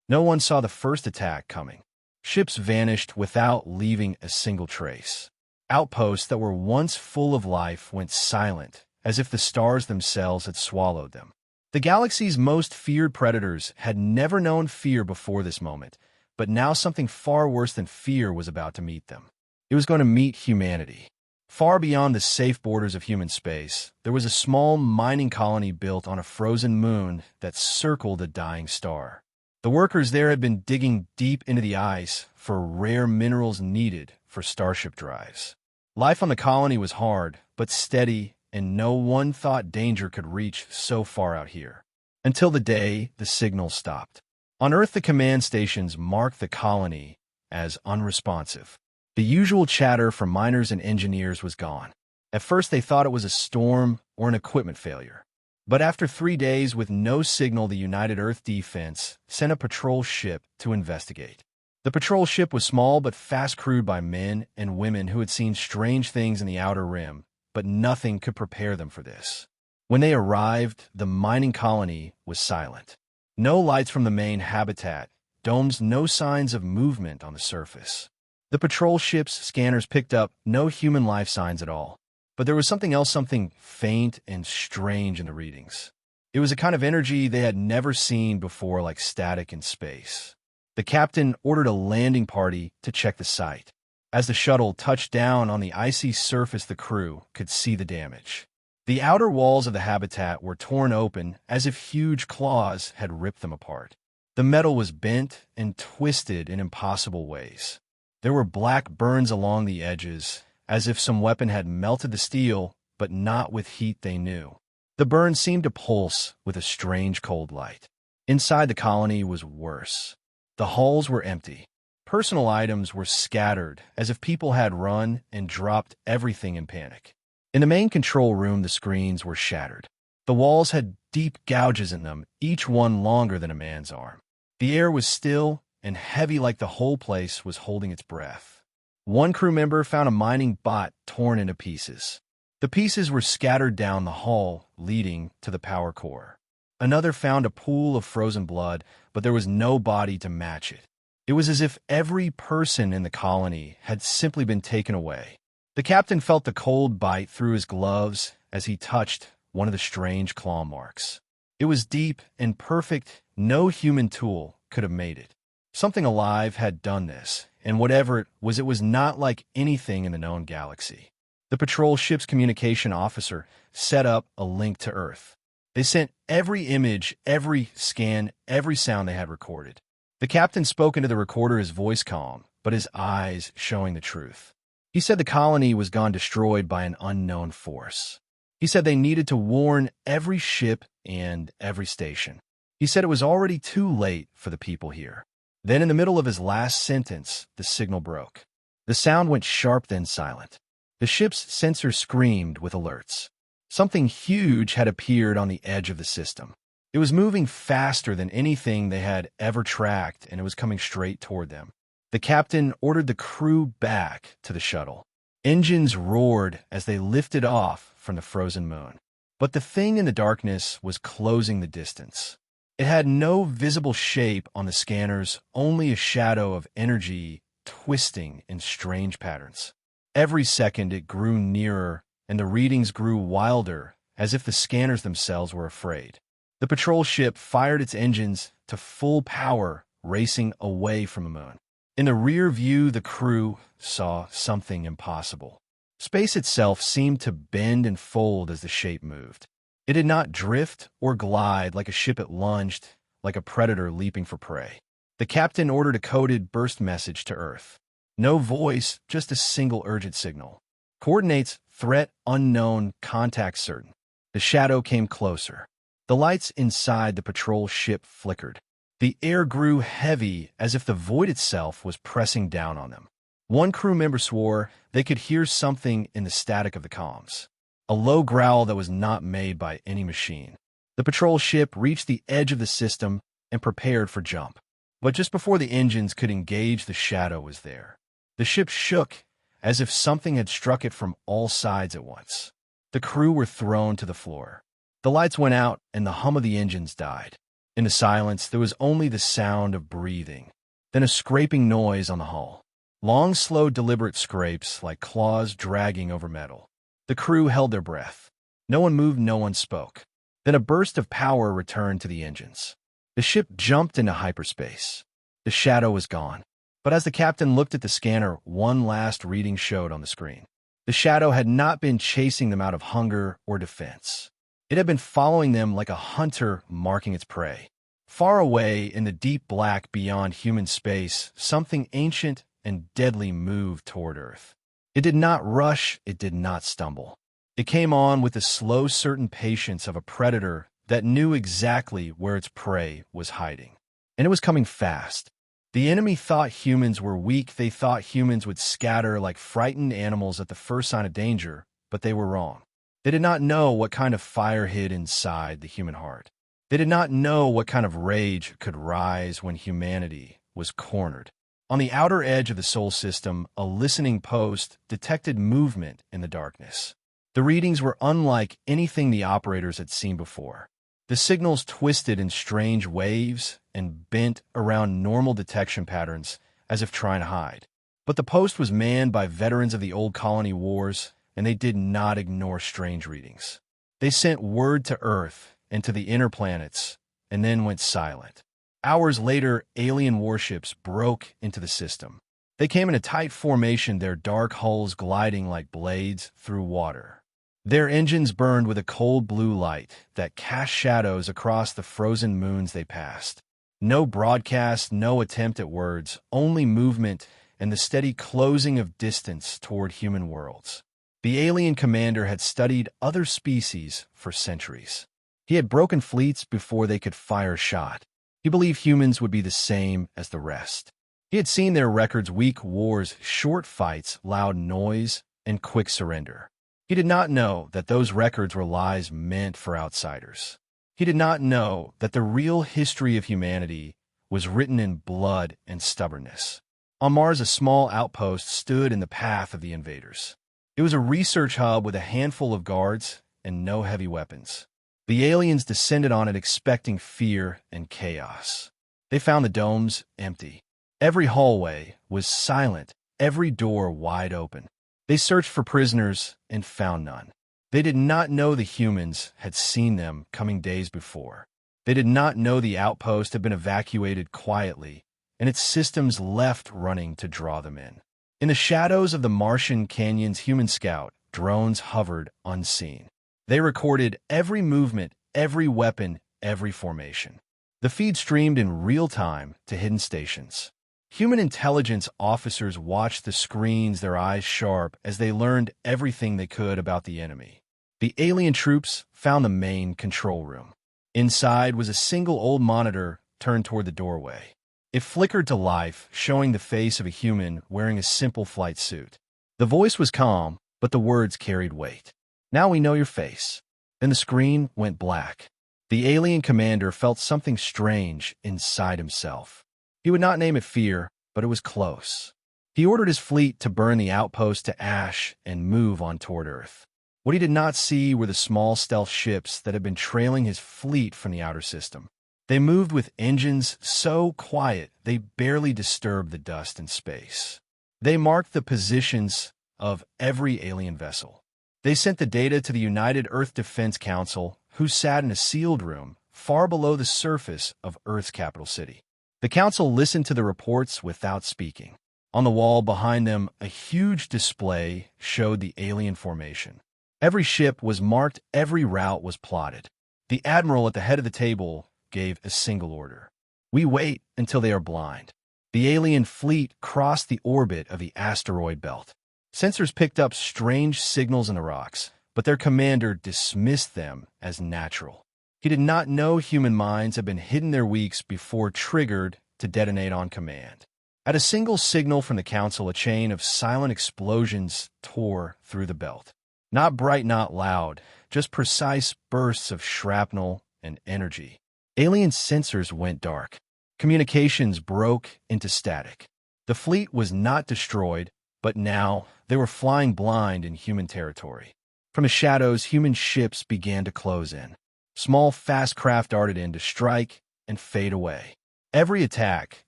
No one saw the first attack coming. Ships vanished without leaving a single trace. Outposts that were once full of life went silent, as if the stars themselves had swallowed them. The galaxy's most feared predators had never known fear before this moment, but now something far worse than fear was about to meet them. It was going to meet humanity. Far beyond the safe borders of human space, there was a small mining colony built on a frozen moon that circled a dying star. The workers there had been digging deep into the ice for rare minerals needed for starship drives. Life on the colony was hard, but steady, and no one thought danger could reach so far out here. Until the day the signal stopped. On Earth, the command stations marked the colony as unresponsive. The usual chatter from miners and engineers was gone. At first, they thought it was a storm or an equipment failure. But after 3 days with no signal, the United Earth Defense sent a patrol ship to investigate. The patrol ship was small but fast crewed by men and women who had seen strange things in the Outer Rim, but nothing could prepare them for this. When they arrived, the mining colony was silent. No lights from the main habitat, domes, no signs of movement on the surface. The patrol ship's scanners picked up no human life signs at all. But there was something else, something faint and strange in the readings. It was a kind of energy they had never seen before, like static in space. The captain ordered a landing party to check the site. As the shuttle touched down on the icy surface, the crew could see the damage. The outer walls of the habitat were torn open as if huge claws had ripped them apart. The metal was bent and twisted in impossible ways. There were black burns along the edges, as if some weapon had melted the steel, but not with heat they knew. The burns seemed to pulse with a strange cold light. Inside the colony was worse. The halls were empty. Personal items were scattered, as if people had run and dropped everything in panic. In the main control room, the screens were shattered. The walls had deep gouges in them, each one longer than a man's arm. The air was still and heavy, like the whole place was holding its breath. One crew member found a mining bot torn into pieces. The pieces were scattered down the hall leading to the power core. Another found a pool of frozen blood, but there was no body to match it. It was as if every person in the colony had simply been taken away. The captain felt the cold bite through his gloves as he touched one of the strange claw marks. It was deep and perfect. No human tool could have made it. Something alive had done this, and whatever it was not like anything in the known galaxy. The patrol ship's communication officer set up a link to Earth. They sent every image, every scan, every sound they had recorded. The captain spoke into the recorder, his voice calm, but his eyes showing the truth. He said the colony was gone, destroyed by an unknown force. He said they needed to warn every ship and every station. He said it was already too late for the people here. Then, in the middle of his last sentence, the signal broke. The sound went sharp, then silent. The ship's sensor screamed with alerts. Something huge had appeared on the edge of the system. It was moving faster than anything they had ever tracked, and it was coming straight toward them. The captain ordered the crew back to the shuttle. Engines roared as they lifted off from the frozen moon. But the thing in the darkness was closing the distance. It had no visible shape on the scanners, only a shadow of energy twisting in strange patterns. Every second it grew nearer, and the readings grew wilder, as if the scanners themselves were afraid. The patrol ship fired its engines to full power, racing away from the moon. In the rear view, the crew saw something impossible. Space itself seemed to bend and fold as the shape moved. It did not drift or glide like a ship. It lunged like a predator leaping for prey. The captain ordered a coded burst message to Earth. No voice, just a single urgent signal. Coordinates: threat unknown, contact certain. The shadow came closer. The lights inside the patrol ship flickered. The air grew heavy, as if the void itself was pressing down on them. One crew member swore they could hear something in the static of the comms. A low growl that was not made by any machine. The patrol ship reached the edge of the system and prepared for jump. But just before the engines could engage, the shadow was there. The ship shook as if something had struck it from all sides at once. The crew were thrown to the floor. The lights went out and the hum of the engines died. In the silence, there was only the sound of breathing, then a scraping noise on the hull. Long, slow, deliberate scrapes like claws dragging over metal. The crew held their breath. No one moved, no one spoke. Then a burst of power returned to the engines. The ship jumped into hyperspace. The shadow was gone. But as the captain looked at the scanner, one last reading showed on the screen. The shadow had not been chasing them out of hunger or defense. It had been following them like a hunter marking its prey. Far away in the deep black beyond human space, something ancient and deadly moved toward Earth. It did not rush, it did not stumble. It came on with the slow, certain patience of a predator that knew exactly where its prey was hiding. And it was coming fast. The enemy thought humans were weak, they thought humans would scatter like frightened animals at the first sign of danger, but they were wrong. They did not know what kind of fire hid inside the human heart. They did not know what kind of rage could rise when humanity was cornered. On the outer edge of the Sol system, a listening post detected movement in the darkness. The readings were unlike anything the operators had seen before. The signals twisted in strange waves and bent around normal detection patterns as if trying to hide. But the post was manned by veterans of the old colony wars, and they did not ignore strange readings. They sent word to Earth and to the inner planets, and then went silent. Hours later, alien warships broke into the system. They came in a tight formation, their dark hulls gliding like blades through water. Their engines burned with a cold blue light that cast shadows across the frozen moons they passed. No broadcast, no attempt at words, only movement and the steady closing of distance toward human worlds. The alien commander had studied other species for centuries. He had broken fleets before they could fire a shot. He believed humans would be the same as the rest. He had seen their records: weak wars, short fights, loud noise, and quick surrender. He did not know that those records were lies meant for outsiders. He did not know that the real history of humanity was written in blood and stubbornness. On Mars, a small outpost stood in the path of the invaders. It was a research hub with a handful of guards and no heavy weapons. The aliens descended on it expecting fear and chaos. They found the domes empty. Every hallway was silent, every door wide open. They searched for prisoners and found none. They did not know the humans had seen them coming days before. They did not know the outpost had been evacuated quietly, and its systems left running to draw them in. In the shadows of the Martian canyons, human scout drones hovered unseen. They recorded every movement, every weapon, every formation. The feed streamed in real time to hidden stations. Human intelligence officers watched the screens, their eyes sharp, as they learned everything they could about the enemy. The alien troops found the main control room. Inside was a single old monitor turned toward the doorway. It flickered to life, showing the face of a human wearing a simple flight suit. The voice was calm, but the words carried weight. "Now we know your face." Then the screen went black. The alien commander felt something strange inside himself. He would not name it fear, but it was close. He ordered his fleet to burn the outpost to ash and move on toward Earth. What he did not see were the small stealth ships that had been trailing his fleet from the outer system. They moved with engines so quiet they barely disturbed the dust in space. They marked the positions of every alien vessel. They sent the data to the United Earth Defense Council, who sat in a sealed room far below the surface of Earth's capital city. The council listened to the reports without speaking. On the wall behind them, a huge display showed the alien formation. Every ship was marked, every route was plotted. The admiral at the head of the table gave a single order: "We wait until they are blind." The alien fleet crossed the orbit of the asteroid belt. Sensors picked up strange signals in the rocks, but their commander dismissed them as natural. He did not know human minds had been hidden there weeks before, triggered to detonate on command. At a single signal from the council, a chain of silent explosions tore through the belt. Not bright, not loud, just precise bursts of shrapnel and energy. Alien sensors went dark. Communications broke into static. The fleet was not destroyed, but now they were flying blind in human territory. From the shadows, human ships began to close in. Small, fast craft darted in to strike, and fade away. Every attack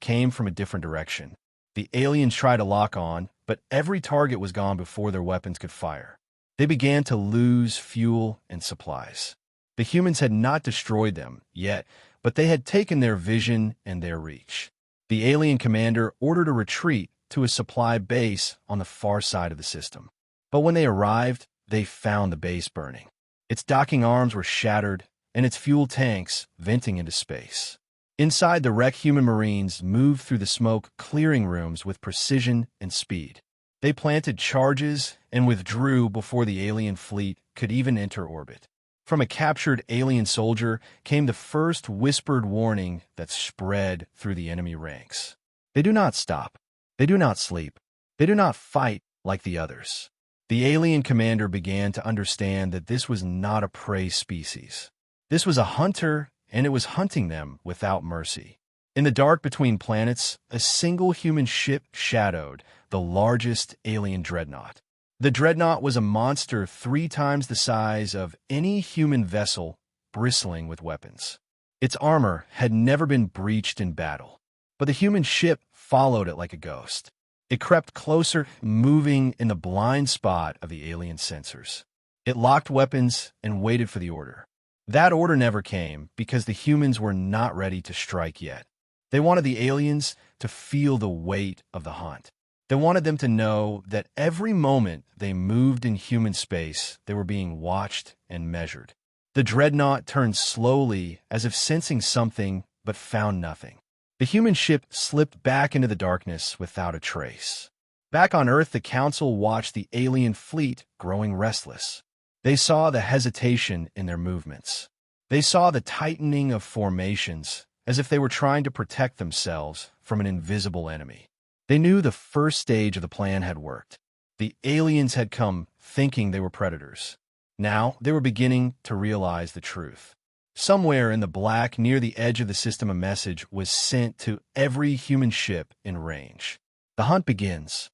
came from a different direction. The aliens tried to lock on, but every target was gone before their weapons could fire. They began to lose fuel and supplies. The humans had not destroyed them yet, but they had taken their vision and their reach. The alien commander ordered a retreat to a supply base on the far side of the system. But when they arrived, they found the base burning. Its docking arms were shattered, and its fuel tanks venting into space. Inside, the wrecked human Marines moved through the smoke clearing rooms with precision and speed. They planted charges and withdrew before the alien fleet could even enter orbit. From a captured alien soldier came the first whispered warning that spread through the enemy ranks. They do not stop. They do not sleep. They do not fight like the others. The alien commander began to understand that this was not a prey species. This was a hunter, and it was hunting them without mercy. In the dark between planets, a single human ship shadowed the largest alien dreadnought. The dreadnought was a monster 3 times the size of any human vessel, bristling with weapons. Its armor had never been breached in battle, but the human ship followed it like a ghost. It crept closer, moving in the blind spot of the alien sensors. It locked weapons and waited for the order. That order never came because the humans were not ready to strike yet. They wanted the aliens to feel the weight of the hunt. They wanted them to know that every moment they moved in human space, they were being watched and measured. The dreadnought turned slowly, as if sensing something, but found nothing. The human ship slipped back into the darkness without a trace. Back on Earth, the Council watched the alien fleet growing restless. They saw the hesitation in their movements. They saw the tightening of formations, as if they were trying to protect themselves from an invisible enemy. They knew the first stage of the plan had worked. The aliens had come thinking they were predators. Now they were beginning to realize the truth. Somewhere in the black near the edge of the system, a message was sent to every human ship in range. The hunt begins.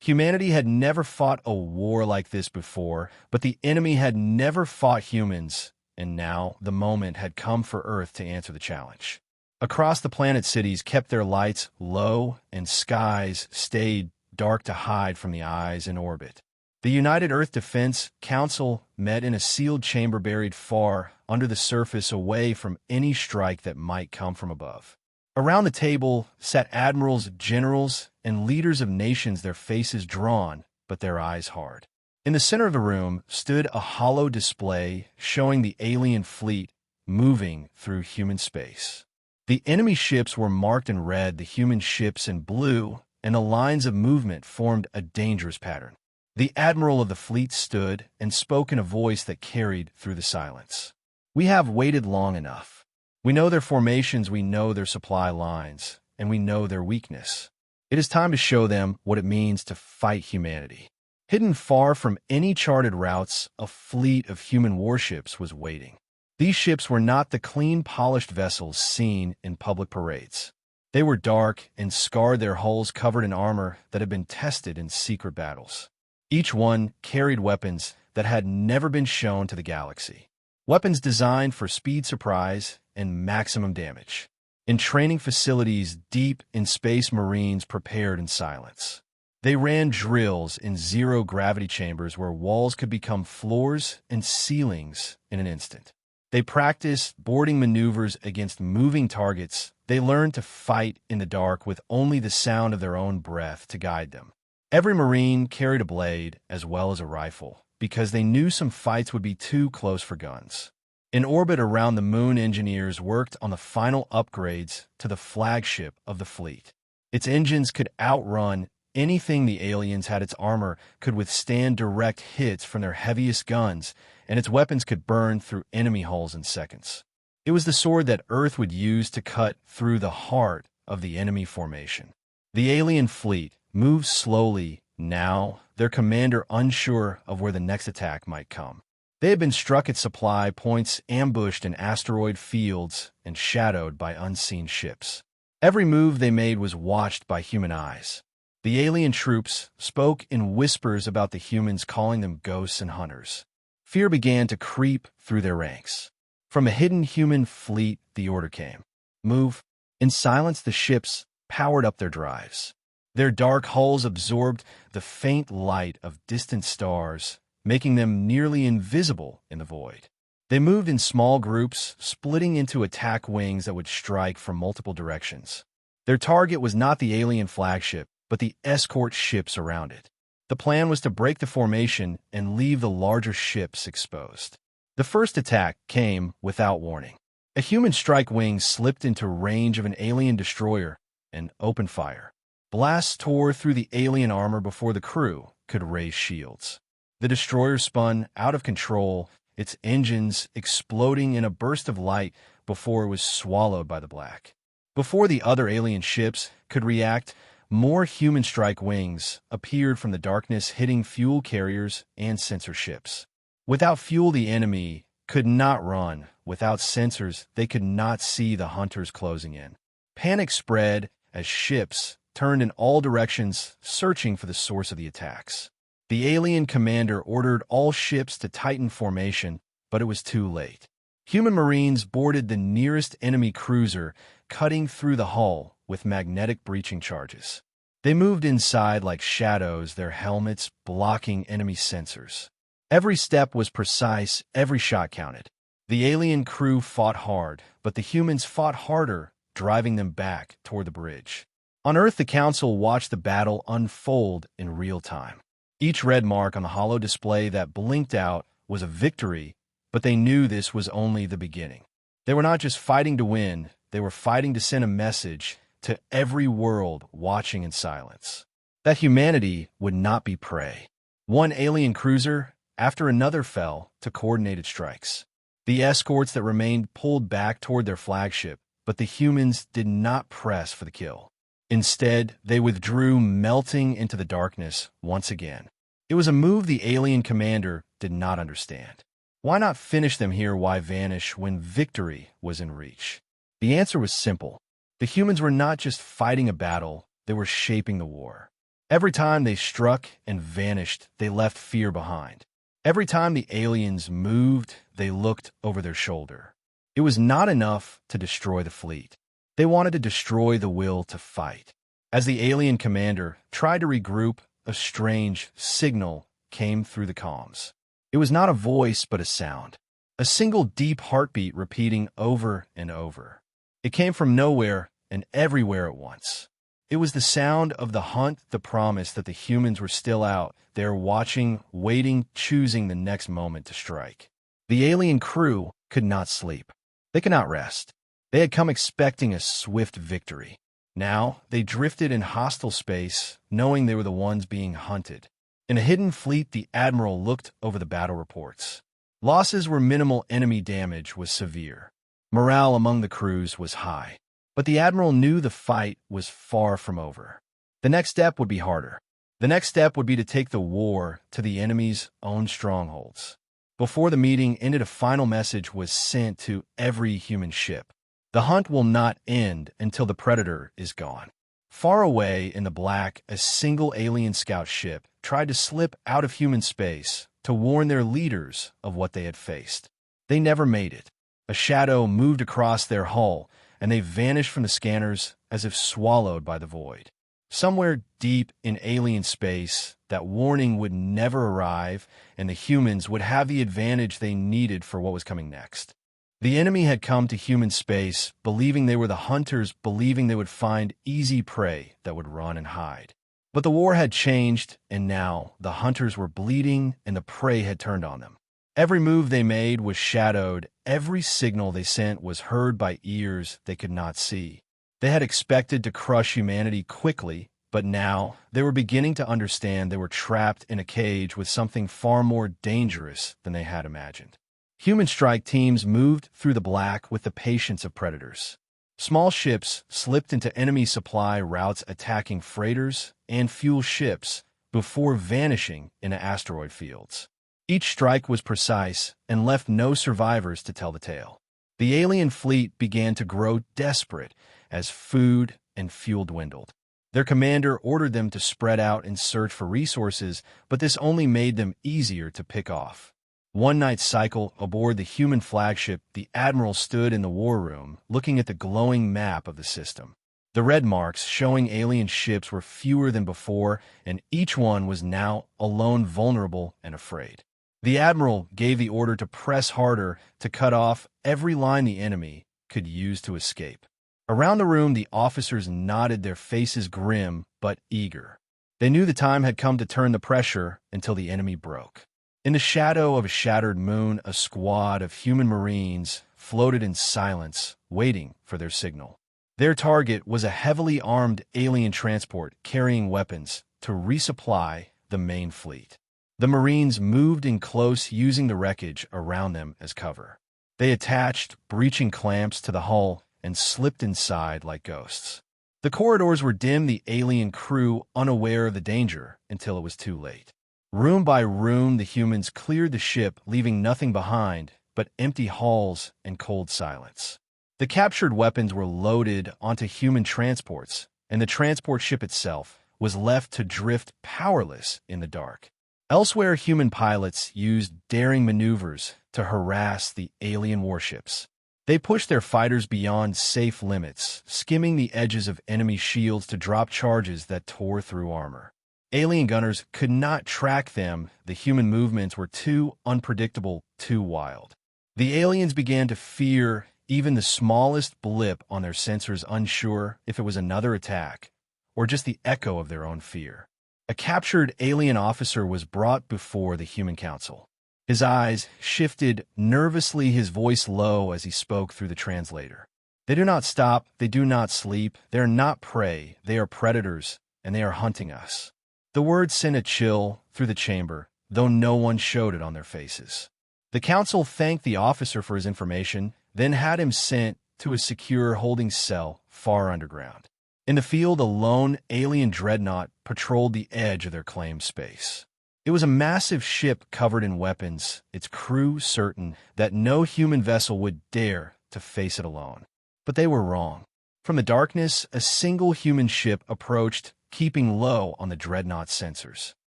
Humanity had never fought a war like this before, but the enemy had never fought humans, and now the moment had come for Earth to answer the challenge. Across the planet, cities kept their lights low, and skies stayed dark to hide from the eyes in orbit. The United Earth Defense Council met in a sealed chamber buried far under the surface, away from any strike that might come from above. Around the table sat admirals, generals, and leaders of nations, their faces drawn, but their eyes hard. In the center of the room stood a hollow display showing the alien fleet moving through human space. The enemy ships were marked in red, the human ships in blue, and the lines of movement formed a dangerous pattern. The admiral of the fleet stood and spoke in a voice that carried through the silence. "We have waited long enough. We know their formations, we know their supply lines, and we know their weakness. It is time to show them what it means to fight humanity." Hidden far from any charted routes, a fleet of human warships was waiting. These ships were not the clean, polished vessels seen in public parades. They were dark and scarred, their hulls covered in armor that had been tested in secret battles. Each one carried weapons that had never been shown to the galaxy. Weapons designed for speed, surprise, and maximum damage. In training facilities deep in space, Marines prepared in silence. They ran drills in zero-gravity chambers where walls could become floors and ceilings in an instant. They practiced boarding maneuvers against moving targets. They learned to fight in the dark with only the sound of their own breath to guide them. Every Marine carried a blade as well as a rifle, because they knew some fights would be too close for guns. In orbit around the moon, engineers worked on the final upgrades to the flagship of the fleet. Its engines could outrun anything the aliens had. Its armor could withstand direct hits from their heaviest guns, and its weapons could burn through enemy hulls in seconds. It was the sword that Earth would use to cut through the heart of the enemy formation. The alien fleet moved slowly now, their commander unsure of where the next attack might come. They had been struck at supply points, ambushed in asteroid fields, and shadowed by unseen ships. Every move they made was watched by human eyes. The alien troops spoke in whispers about the humans, calling them ghosts and hunters. Fear began to creep through their ranks. From a hidden human fleet, the order came. Move. In silence, the ships powered up their drives. Their dark hulls absorbed the faint light of distant stars, making them nearly invisible in the void. They moved in small groups, splitting into attack wings that would strike from multiple directions. Their target was not the alien flagship, but the escort ships around it. The plan was to break the formation and leave the larger ships exposed. The first attack came without warning. A human strike wing slipped into range of an alien destroyer and opened fire. Blasts tore through the alien armor before the crew could raise shields. The destroyer spun out of control, its engines exploding in a burst of light before it was swallowed by the black. Before the other alien ships could react, more human strike wings appeared from the darkness, hitting fuel carriers and sensor ships. Without fuel, the enemy could not run. Without sensors, they could not see the hunters closing in. Panic spread as ships turned in all directions, searching for the source of the attacks. The alien commander ordered all ships to tighten formation, but it was too late. Human Marines boarded the nearest enemy cruiser, cutting through the hull with magnetic breaching charges. They moved inside like shadows, their helmets blocking enemy sensors. Every step was precise, every shot counted. The alien crew fought hard, but the humans fought harder, driving them back toward the bridge. On Earth, the Council watched the battle unfold in real time. Each red mark on the holo display that blinked out was a victory, but they knew this was only the beginning. They were not just fighting to win, they were fighting to send a message to every world watching in silence. That humanity would not be prey. One alien cruiser after another fell to coordinated strikes. The escorts that remained pulled back toward their flagship, but the humans did not press for the kill. Instead, they withdrew, melting into the darkness once again. It was a move the alien commander did not understand. Why not finish them here? Why vanish when victory was in reach? The answer was simple. The humans were not just fighting a battle, they were shaping the war. Every time they struck and vanished, they left fear behind. Every time the aliens moved, they looked over their shoulder. It was not enough to destroy the fleet. They wanted to destroy the will to fight. As the alien commander tried to regroup, a strange signal came through the comms. It was not a voice, but a sound. A single deep heartbeat repeating over and over. It came from nowhere and everywhere at once. It was the sound of the hunt, the promise that the humans were still out there watching, waiting, choosing the next moment to strike. The alien crew could not sleep. They could not rest. They had come expecting a swift victory. Now, they drifted in hostile space, knowing they were the ones being hunted. In a hidden fleet, the admiral looked over the battle reports. Losses were minimal, enemy damage was severe. Morale among the crews was high. But the admiral knew the fight was far from over. The next step would be harder. The next step would be to take the war to the enemy's own strongholds. Before the meeting ended, a final message was sent to every human ship. The hunt will not end until the Predator is gone. Far away in the black, a single alien scout ship tried to slip out of human space to warn their leaders of what they had faced. They never made it. A shadow moved across their hull, and they vanished from the scanners as if swallowed by the void. Somewhere deep in alien space, that warning would never arrive, and the humans would have the advantage they needed for what was coming next. The enemy had come to human space, believing they were the hunters, believing they would find easy prey that would run and hide. But the war had changed, and now the hunters were bleeding, and the prey had turned on them. Every move they made was shadowed. Every signal they sent was heard by ears they could not see. They had expected to crush humanity quickly, but now they were beginning to understand they were trapped in a cage with something far more dangerous than they had imagined. Human strike teams moved through the black with the patience of predators. Small ships slipped into enemy supply routes, attacking freighters and fuel ships before vanishing into asteroid fields. Each strike was precise and left no survivors to tell the tale. The alien fleet began to grow desperate as food and fuel dwindled. Their commander ordered them to spread out and search for resources, but this only made them easier to pick off. One night cycle aboard the human flagship, the Admiral stood in the war room, looking at the glowing map of the system. The red marks showing alien ships were fewer than before, and each one was now alone, vulnerable and afraid. The Admiral gave the order to press harder, to cut off every line the enemy could use to escape. Around the room, the officers nodded, their faces grim but eager. They knew the time had come to turn the pressure until the enemy broke. In the shadow of a shattered moon, a squad of human Marines floated in silence, waiting for their signal. Their target was a heavily armed alien transport carrying weapons to resupply the main fleet. The Marines moved in close, using the wreckage around them as cover. They attached breaching clamps to the hull and slipped inside like ghosts. The corridors were dim, the alien crew unaware of the danger until it was too late. Room by room, the humans cleared the ship, leaving nothing behind but empty halls and cold silence. The captured weapons were loaded onto human transports, and the transport ship itself was left to drift powerless in the dark. Elsewhere, human pilots used daring maneuvers to harass the alien warships. They pushed their fighters beyond safe limits, skimming the edges of enemy shields to drop charges that tore through armor. Alien gunners could not track them. The human movements were too unpredictable, too wild. The aliens began to fear even the smallest blip on their sensors, unsure if it was another attack or just the echo of their own fear. A captured alien officer was brought before the Human Council. His eyes shifted nervously, his voice low as he spoke through the translator. They do not stop, they do not sleep, they are not prey, they are predators, and they are hunting us. The words sent a chill through the chamber, though no one showed it on their faces. The council thanked the officer for his information, then had him sent to a secure holding cell far underground. In the field, a lone alien dreadnought patrolled the edge of their claimed space. It was a massive ship covered in weapons, its crew certain that no human vessel would dare to face it alone. But they were wrong. From the darkness, a single human ship approached, keeping low on the dreadnought's sensors.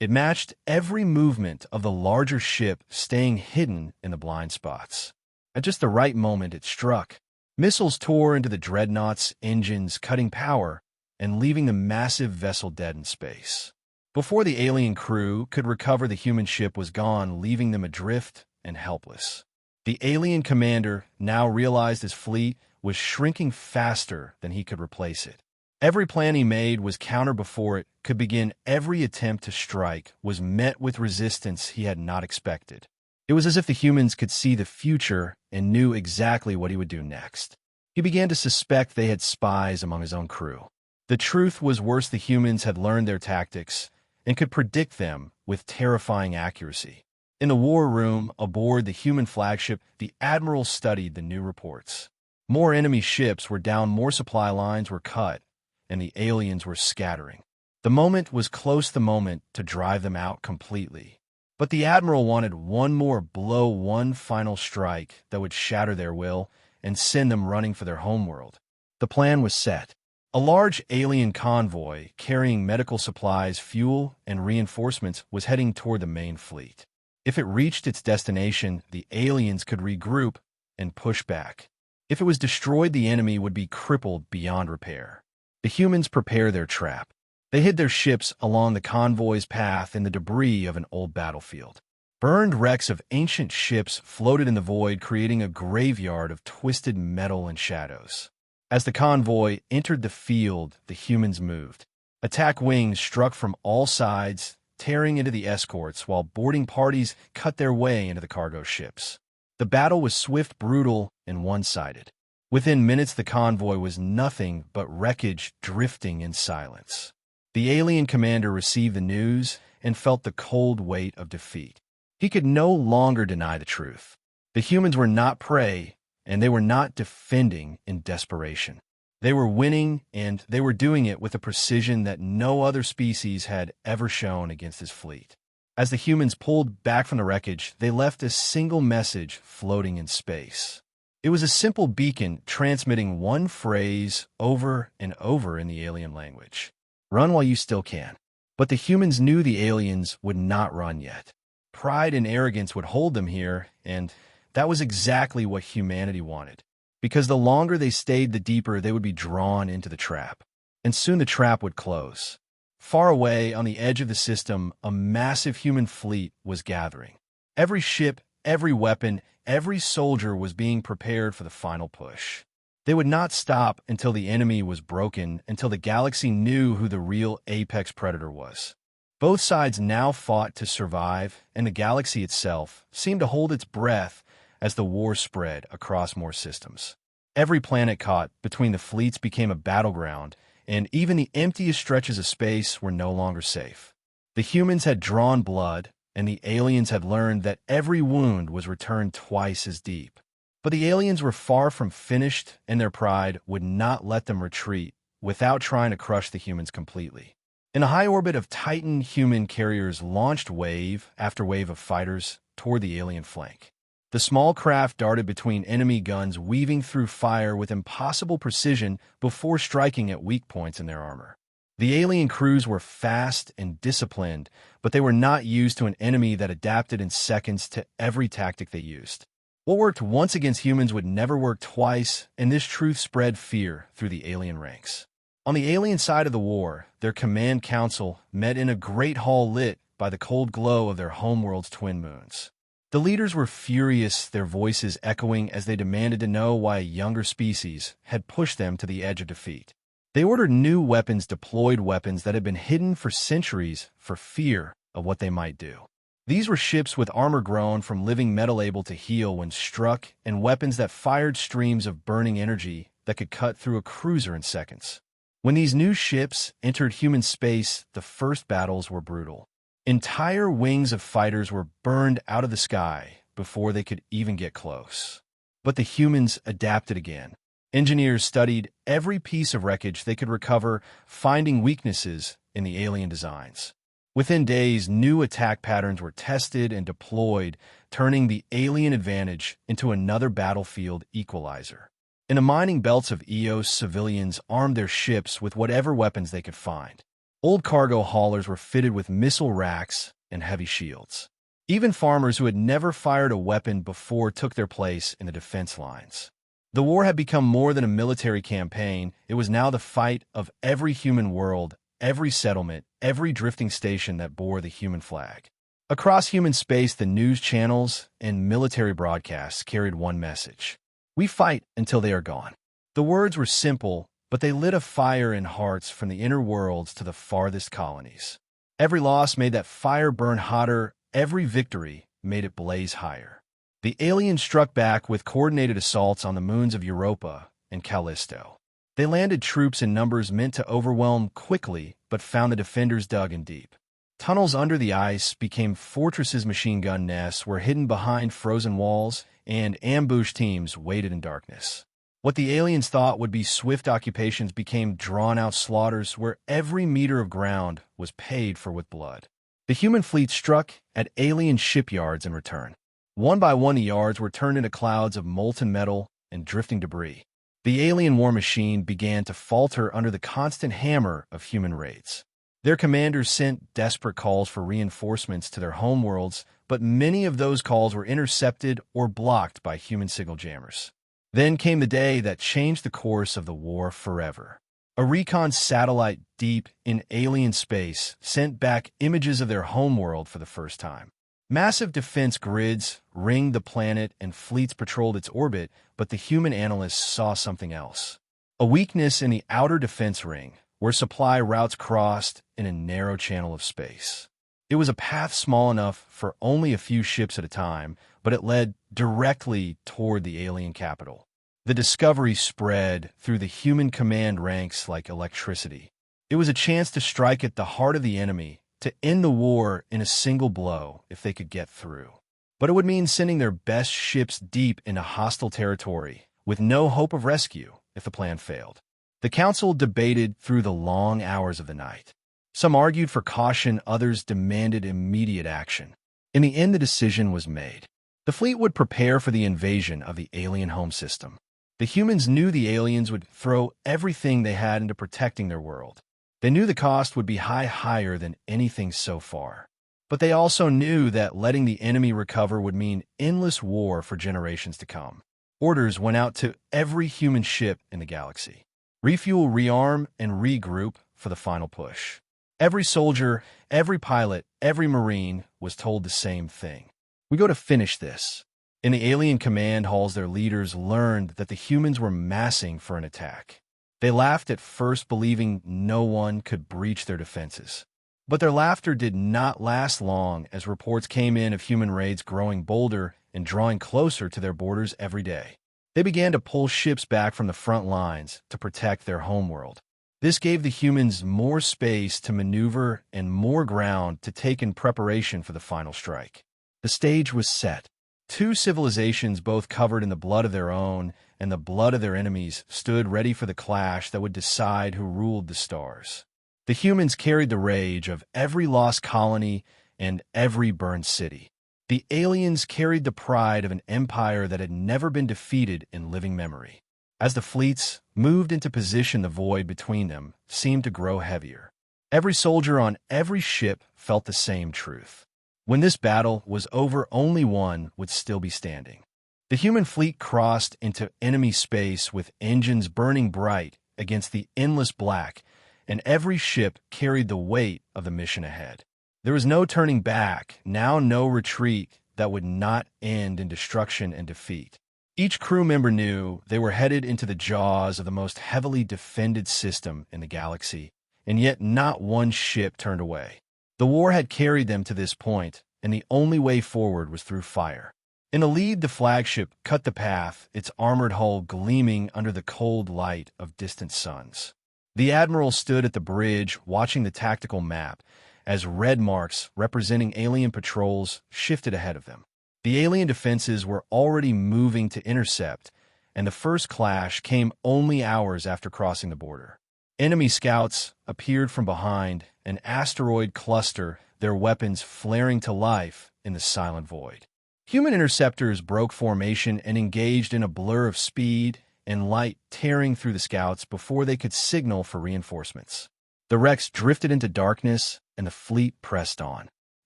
It matched every movement of the larger ship, staying hidden in the blind spots. At just the right moment, it struck. Missiles tore into the dreadnought's engines, cutting power and leaving the massive vessel dead in space. Before the alien crew could recover, the human ship was gone, leaving them adrift and helpless. The alien commander now realized his fleet was shrinking faster than he could replace it. Every plan he made was countered before it could begin. Every attempt to strike was met with resistance he had not expected. It was as if the humans could see the future and knew exactly what he would do next. He began to suspect they had spies among his own crew. The truth was worse, the humans had learned their tactics and could predict them with terrifying accuracy. In the war room aboard the human flagship, the Admiral studied the new reports. More enemy ships were down, more supply lines were cut, and the aliens were scattering. The moment was close, the moment to drive them out completely. But the Admiral wanted one more blow, one final strike that would shatter their will and send them running for their homeworld. The plan was set. A large alien convoy carrying medical supplies, fuel, and reinforcements was heading toward the main fleet. If it reached its destination, the aliens could regroup and push back. If it was destroyed, the enemy would be crippled beyond repair. The humans prepared their trap. They hid their ships along the convoy's path in the debris of an old battlefield. Burned wrecks of ancient ships floated in the void, creating a graveyard of twisted metal and shadows. As the convoy entered the field, the humans moved. Attack wings struck from all sides, tearing into the escorts, while boarding parties cut their way into the cargo ships. The battle was swift, brutal, and one-sided. Within minutes, the convoy was nothing but wreckage drifting in silence. The alien commander received the news and felt the cold weight of defeat. He could no longer deny the truth. The humans were not prey, and they were not defending in desperation. They were winning, and they were doing it with a precision that no other species had ever shown against his fleet. As the humans pulled back from the wreckage, they left a single message floating in space. It was a simple beacon transmitting one phrase over and over in the alien language. Run while you still can. But the humans knew the aliens would not run yet. Pride and arrogance would hold them here, and that was exactly what humanity wanted. Because the longer they stayed, the deeper they would be drawn into the trap. And soon the trap would close. Far away, on the edge of the system, a massive human fleet was gathering. Every ship, every weapon, every soldier was being prepared for the final push. They would not stop until the enemy was broken, until the galaxy knew who the real apex predator was. Both sides now fought to survive, and the galaxy itself seemed to hold its breath as the war spread across more systems. Every planet caught between the fleets became a battleground, and even the emptiest stretches of space were no longer safe. The humans had drawn blood, and the aliens had learned that every wound was returned twice as deep. But the aliens were far from finished, and their pride would not let them retreat without trying to crush the humans completely. In a high orbit of Titan, human carriers launched wave after wave of fighters toward the alien flank. The small craft darted between enemy guns, weaving through fire with impossible precision before striking at weak points in their armor. The alien crews were fast and disciplined, but they were not used to an enemy that adapted in seconds to every tactic they used. What worked once against humans would never work twice, and this truth spread fear through the alien ranks. On the alien side of the war, their command council met in a great hall lit by the cold glow of their homeworld's twin moons. The leaders were furious, their voices echoing as they demanded to know why a younger species had pushed them to the edge of defeat. They ordered new weapons, deployed weapons that had been hidden for centuries for fear of what they might do. These were ships with armor grown from living metal able to heal when struck, and weapons that fired streams of burning energy that could cut through a cruiser in seconds. When these new ships entered human space, the first battles were brutal. Entire wings of fighters were burned out of the sky before they could even get close. But the humans adapted again. Engineers studied every piece of wreckage they could recover, finding weaknesses in the alien designs. Within days, new attack patterns were tested and deployed, turning the alien advantage into another battlefield equalizer. In the mining belts of Eos, civilians armed their ships with whatever weapons they could find. Old cargo haulers were fitted with missile racks and heavy shields. Even farmers who had never fired a weapon before took their place in the defense lines. The war had become more than a military campaign. It was now the fight of every human world, every settlement, every drifting station that bore the human flag. Across human space, the news channels and military broadcasts carried one message: we fight until they are gone. The words were simple, but they lit a fire in hearts from the inner worlds to the farthest colonies. Every loss made that fire burn hotter, every victory made it blaze higher. The aliens struck back with coordinated assaults on the moons of Europa and Callisto. They landed troops in numbers meant to overwhelm quickly, but found the defenders dug in deep. Tunnels under the ice became fortresses, machine gun nests were hidden behind frozen walls, and ambush teams waited in darkness. What the aliens thought would be swift occupations became drawn-out slaughters where every meter of ground was paid for with blood. The human fleet struck at alien shipyards in return. One by one, the yards were turned into clouds of molten metal and drifting debris. The alien war machine began to falter under the constant hammer of human raids. Their commanders sent desperate calls for reinforcements to their homeworlds, but many of those calls were intercepted or blocked by human signal jammers. Then came the day that changed the course of the war forever. A recon satellite deep in alien space sent back images of their homeworld for the first time. Massive defense grids ringed the planet and fleets patrolled its orbit, but the human analysts saw something else. A weakness in the outer defense ring, where supply routes crossed in a narrow channel of space. It was a path small enough for only a few ships at a time, but it led directly toward the alien capital. The discovery spread through the human command ranks like electricity. It was a chance to strike at the heart of the enemy, to end the war in a single blow if they could get through. But it would mean sending their best ships deep into hostile territory, with no hope of rescue if the plan failed. The council debated through the long hours of the night. Some argued for caution, others demanded immediate action. In the end, the decision was made. The fleet would prepare for the invasion of the alien home system. The humans knew the aliens would throw everything they had into protecting their world. They knew the cost would be higher than anything so far. But they also knew that letting the enemy recover would mean endless war for generations to come. Orders went out to every human ship in the galaxy. Refuel, rearm, and regroup for the final push. Every soldier, every pilot, every Marine was told the same thing. We go to finish this. In the alien command halls, their leaders learned that the humans were massing for an attack. They laughed at first, believing no one could breach their defenses. But their laughter did not last long, as reports came in of human raids growing bolder and drawing closer to their borders every day. They began to pull ships back from the front lines to protect their homeworld. This gave the humans more space to maneuver and more ground to take in preparation for the final strike. The stage was set. Two civilizations, both covered in the blood of their own and the blood of their enemies, stood ready for the clash that would decide who ruled the stars. The humans carried the rage of every lost colony and every burned city. The aliens carried the pride of an empire that had never been defeated in living memory. As the fleets moved into position, the void between them seemed to grow heavier. Every soldier on every ship felt the same truth. When this battle was over, only one would still be standing. The human fleet crossed into enemy space with engines burning bright against the endless black, and every ship carried the weight of the mission ahead. There was no turning back, now no retreat that would not end in destruction and defeat. Each crew member knew they were headed into the jaws of the most heavily defended system in the galaxy, and yet not one ship turned away. The war had carried them to this point, and the only way forward was through fire. In the lead, the flagship cut the path, its armored hull gleaming under the cold light of distant suns. The admiral stood at the bridge, watching the tactical map, as red marks representing alien patrols shifted ahead of them. The alien defenses were already moving to intercept, and the first clash came only hours after crossing the border. Enemy scouts appeared from behind an asteroid cluster, their weapons flaring to life in the silent void. Human interceptors broke formation and engaged in a blur of speed and light, tearing through the scouts before they could signal for reinforcements. The wrecks drifted into darkness, and the fleet pressed on.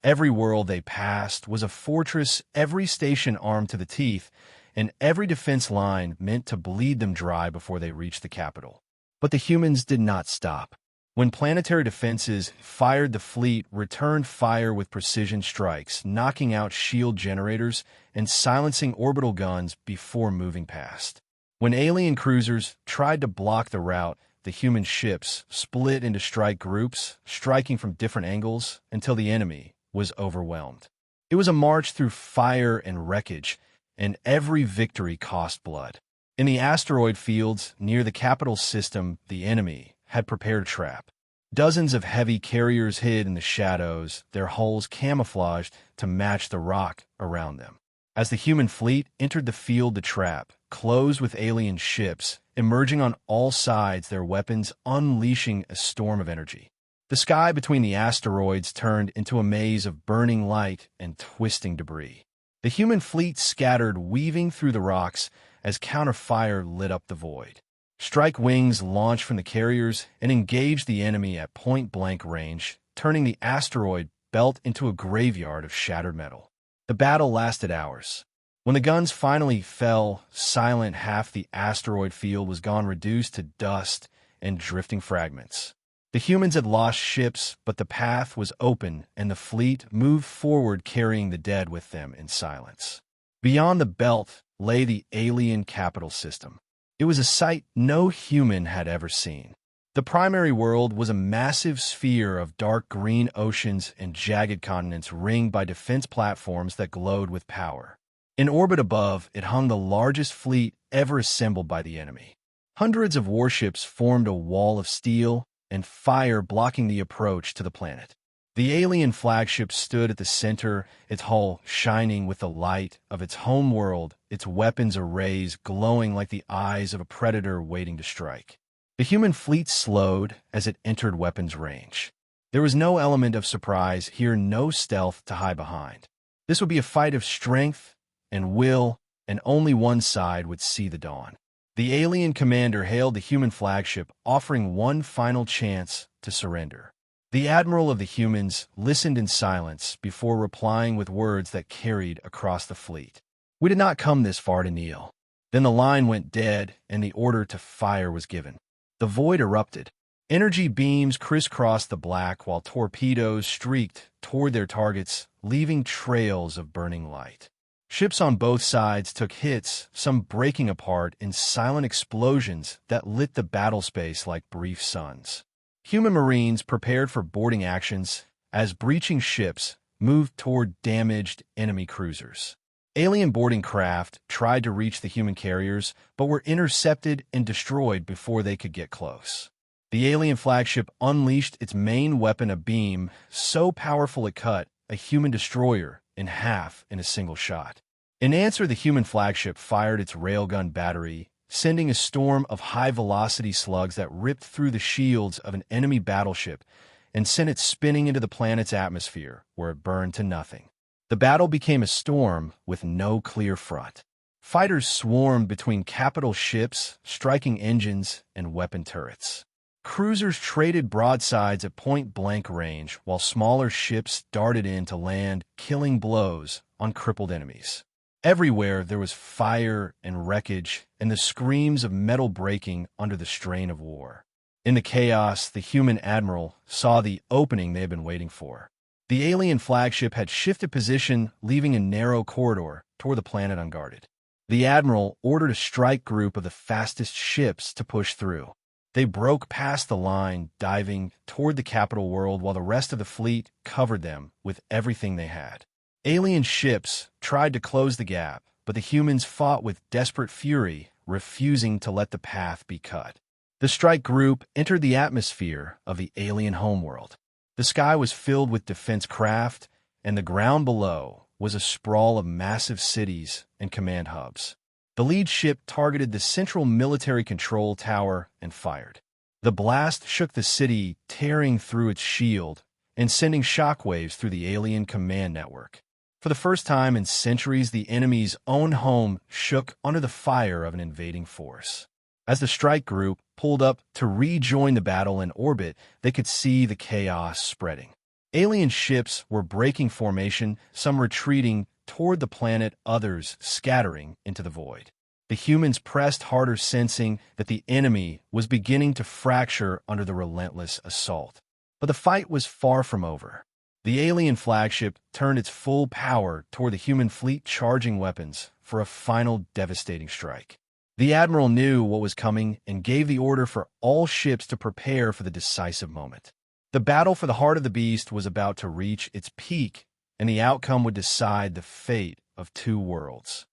Every world they passed was a fortress, every station armed to the teeth, and every defense line meant to bleed them dry before they reached the capital. But the humans did not stop. When planetary defenses fired, the fleet returned fire with precision strikes, knocking out shield generators and silencing orbital guns before moving past. When alien cruisers tried to block the route, the human ships split into strike groups, striking from different angles until the enemy was overwhelmed. It was a march through fire and wreckage, and every victory cost blood. In the asteroid fields near the capital system, the enemy had prepared a trap. Dozens of heavy carriers hid in the shadows, their hulls camouflaged to match the rock around them. As the human fleet entered the field, the trap closed with alien ships emerging on all sides, their weapons unleashing a storm of energy. The sky between the asteroids turned into a maze of burning light and twisting debris. The human fleet scattered, weaving through the rocks as counterfire lit up the void. Strike wings launched from the carriers and engaged the enemy at point-blank range, turning the asteroid belt into a graveyard of shattered metal. The battle lasted hours. When the guns finally fell silent, half the asteroid field was gone, reduced to dust and drifting fragments. The humans had lost ships, but the path was open, and the fleet moved forward, carrying the dead with them in silence. Beyond the belt lay the alien capital system. It was a sight no human had ever seen. The primary world was a massive sphere of dark green oceans and jagged continents ringed by defense platforms that glowed with power. In orbit above, it hung the largest fleet ever assembled by the enemy. Hundreds of warships formed a wall of steel and fire blocking the approach to the planet. The alien flagship stood at the center, its hull shining with the light of its home world, its weapons arrays glowing like the eyes of a predator waiting to strike. The human fleet slowed as it entered weapons range. There was no element of surprise here, no stealth to hide behind. This would be a fight of strength and will, and only one side would see the dawn. The alien commander hailed the human flagship, offering one final chance to surrender. The admiral of the humans listened in silence before replying with words that carried across the fleet. "We did not come this far to kneel." Then the line went dead, and the order to fire was given. The void erupted. Energy beams crisscrossed the black, while torpedoes streaked toward their targets, leaving trails of burning light. Ships on both sides took hits, some breaking apart in silent explosions that lit the battle space like brief suns. Human Marines prepared for boarding actions as breaching ships moved toward damaged enemy cruisers. Alien boarding craft tried to reach the human carriers, but were intercepted and destroyed before they could get close. The alien flagship unleashed its main weapon, a beam so powerful it cut a human destroyer in half in a single shot. In answer, the human flagship fired its railgun battery, sending a storm of high-velocity slugs that ripped through the shields of an enemy battleship and sent it spinning into the planet's atmosphere, where it burned to nothing. The battle became a storm with no clear front. Fighters swarmed between capital ships, striking engines and weapon turrets. Cruisers traded broadsides at point-blank range, while smaller ships darted in to land killing blows on crippled enemies. Everywhere there was fire and wreckage and the screams of metal breaking under the strain of war. In the chaos, the human admiral saw the opening they had been waiting for. The alien flagship had shifted position, leaving a narrow corridor toward the planet unguarded. The admiral ordered a strike group of the fastest ships to push through. They broke past the line, diving toward the capital world, while the rest of the fleet covered them with everything they had. Alien ships tried to close the gap, but the humans fought with desperate fury, refusing to let the path be cut. The strike group entered the atmosphere of the alien homeworld. The sky was filled with defense craft, and the ground below was a sprawl of massive cities and command hubs. The lead ship targeted the central military control tower and fired. The blast shook the city, tearing through its shield and sending shockwaves through the alien command network. For the first time in centuries, the enemy's own home shook under the fire of an invading force. As the strike group pulled up to rejoin the battle in orbit, they could see the chaos spreading. Alien ships were breaking formation, some retreating toward the planet, others scattering into the void. The humans pressed harder, sensing that the enemy was beginning to fracture under the relentless assault. But the fight was far from over. The alien flagship turned its full power toward the human fleet, charging weapons for a final devastating strike. The admiral knew what was coming and gave the order for all ships to prepare for the decisive moment. The battle for the heart of the beast was about to reach its peak, and the outcome would decide the fate of two worlds.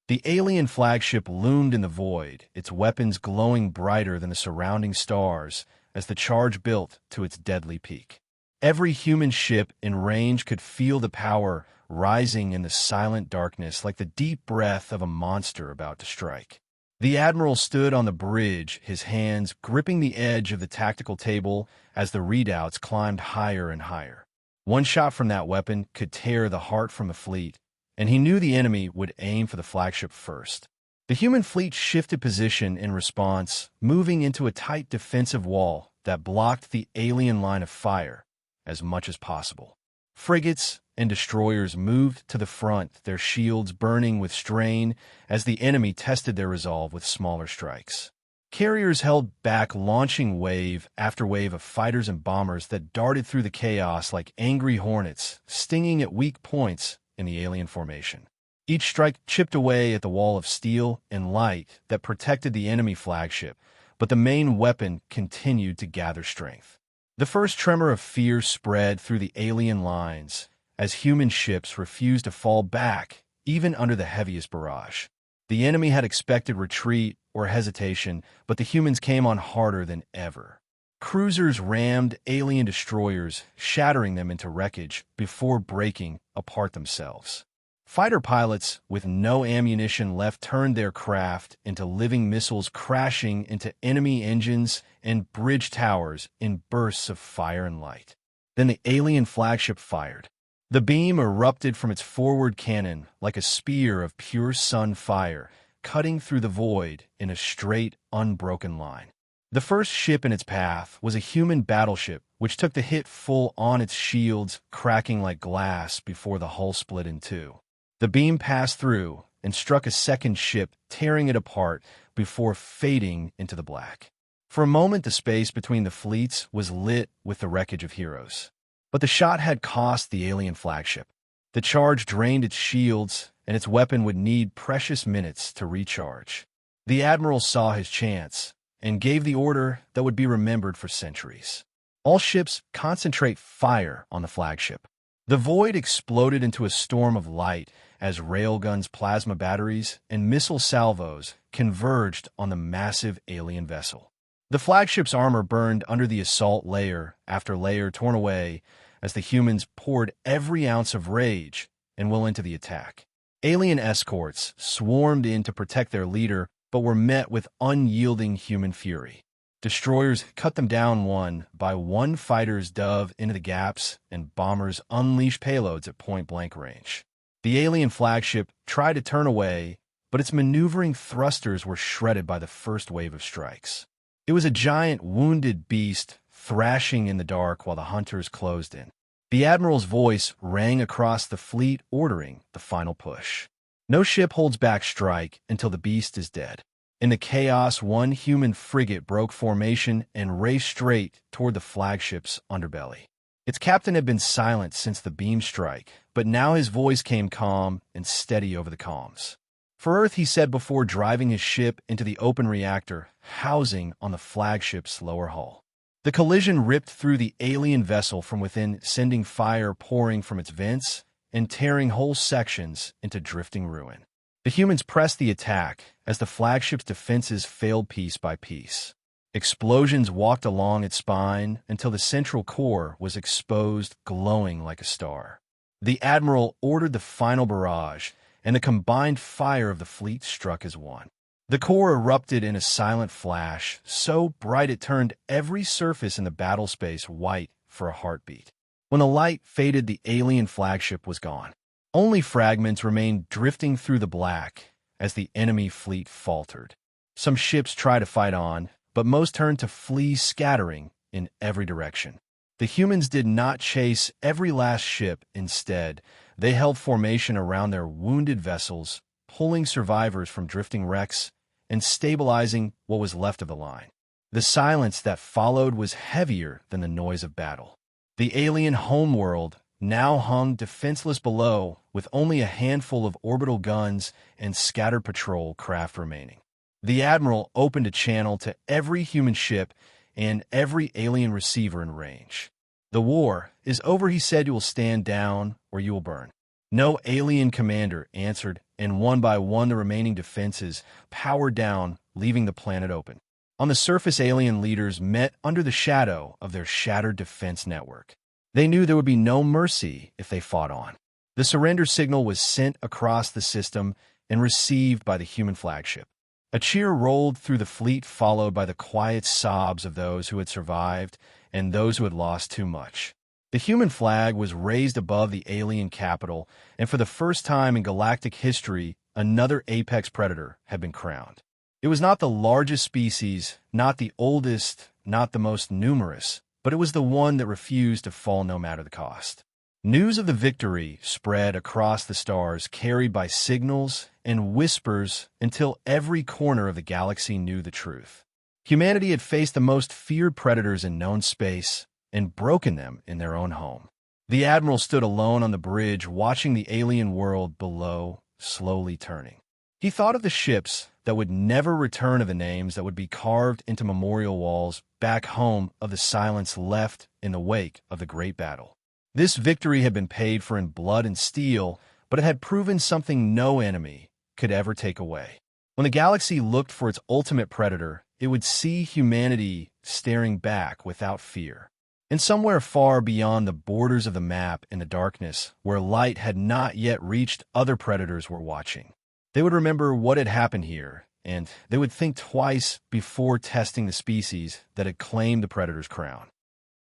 The alien flagship loomed in the void, its weapons glowing brighter than the surrounding stars as the charge built to its deadly peak. Every human ship in range could feel the power rising in the silent darkness like the deep breath of a monster about to strike. The admiral stood on the bridge, his hands gripping the edge of the tactical table as the redoubts climbed higher and higher. One shot from that weapon could tear the heart from the fleet, and he knew the enemy would aim for the flagship first. The human fleet shifted position in response, moving into a tight defensive wall that blocked the alien line of fire as much as possible. Frigates and destroyers moved to the front, their shields burning with strain as the enemy tested their resolve with smaller strikes. Carriers held back, launching wave after wave of fighters and bombers that darted through the chaos like angry hornets, stinging at weak points in the alien formation. Each strike chipped away at the wall of steel and light that protected the enemy flagship, but the main weapon continued to gather strength. The first tremor of fear spread through the alien lines as human ships refused to fall back, even under the heaviest barrage. The enemy had expected retreat or hesitation, but the humans came on harder than ever. Cruisers rammed alien destroyers, shattering them into wreckage before breaking apart themselves. Fighter pilots with no ammunition left turned their craft into living missiles, crashing into enemy engines and bridge towers in bursts of fire and light. Then the alien flagship fired. The beam erupted from its forward cannon like a spear of pure sun fire, cutting through the void in a straight, unbroken line. The first ship in its path was a human battleship which took the hit full on its shields, cracking like glass before the hull split in two. The beam passed through and struck a second ship, tearing it apart before fading into the black. For a moment, the space between the fleets was lit with the wreckage of heroes. But the shot had cost the alien flagship. The charge drained its shields, and its weapon would need precious minutes to recharge. The admiral saw his chance and gave the order that would be remembered for centuries. All ships concentrate fire on the flagship. The void exploded into a storm of light as railguns, plasma batteries, and missile salvos converged on the massive alien vessel. The flagship's armor burned under the assault layer after layer torn away as the humans poured every ounce of rage and will into the attack. Alien escorts swarmed in to protect their leader, but were met with unyielding human fury. Destroyers cut them down one by one, fighters dove into the gaps, and bombers unleashed payloads at point-blank range. The alien flagship tried to turn away, but its maneuvering thrusters were shredded by the first wave of strikes. It was a giant, wounded beast thrashing in the dark while the hunters closed in. The admiral's voice rang across the fleet, ordering the final push. No ship holds back strike until the beast is dead. In the chaos, one human frigate broke formation and raced straight toward the flagship's underbelly. Its captain had been silent since the beam strike, but now his voice came calm and steady over the comms. For Earth, he said before driving his ship into the open reactor housing on the flagship's lower hull. The collision ripped through the alien vessel from within, sending fire pouring from its vents and tearing whole sections into drifting ruin. The humans pressed the attack as the flagship's defenses failed piece by piece. Explosions walked along its spine until the central core was exposed, glowing like a star. The admiral ordered the final barrage, and the combined fire of the fleet struck as one. The core erupted in a silent flash, so bright it turned every surface in the battle space white for a heartbeat. When the light faded, the alien flagship was gone. Only fragments remained drifting through the black as the enemy fleet faltered. Some ships tried to fight on, but most turned to flee, scattering in every direction. The humans did not chase every last ship. Instead, they held formation around their wounded vessels, pulling survivors from drifting wrecks and stabilizing what was left of the line. The silence that followed was heavier than the noise of battle. The alien homeworld now hung defenseless below, with only a handful of orbital guns and scattered patrol craft remaining. The admiral opened a channel to every human ship and every alien receiver in range. "The war is over," he said. "You will stand down or you will burn." No alien commander answered, and one by one the remaining defenses powered down, leaving the planet open. On the surface, alien leaders met under the shadow of their shattered defense network. They knew there would be no mercy if they fought on. The surrender signal was sent across the system and received by the human flagship. A cheer rolled through the fleet, followed by the quiet sobs of those who had survived and those who had lost too much. The human flag was raised above the alien capital, and for the first time in galactic history, another apex predator had been crowned. It was not the largest species, not the oldest, not the most numerous, but it was the one that refused to fall no matter the cost. News of the victory spread across the stars, carried by signals and whispers until every corner of the galaxy knew the truth. Humanity had faced the most feared predators in known space and broken them in their own home. The admiral stood alone on the bridge, watching the alien world below slowly turning. He thought of the ships that would never return, of the names that would be carved into memorial walls back home, of the silence left in the wake of the great battle. This victory had been paid for in blood and steel, but it had proven something no enemy could ever take away. When the galaxy looked for its ultimate predator, it would see humanity staring back without fear. And somewhere far beyond the borders of the map, in the darkness, where light had not yet reached, other predators were watching. They would remember what had happened here, and they would think twice before testing the species that had claimed the predator's crown.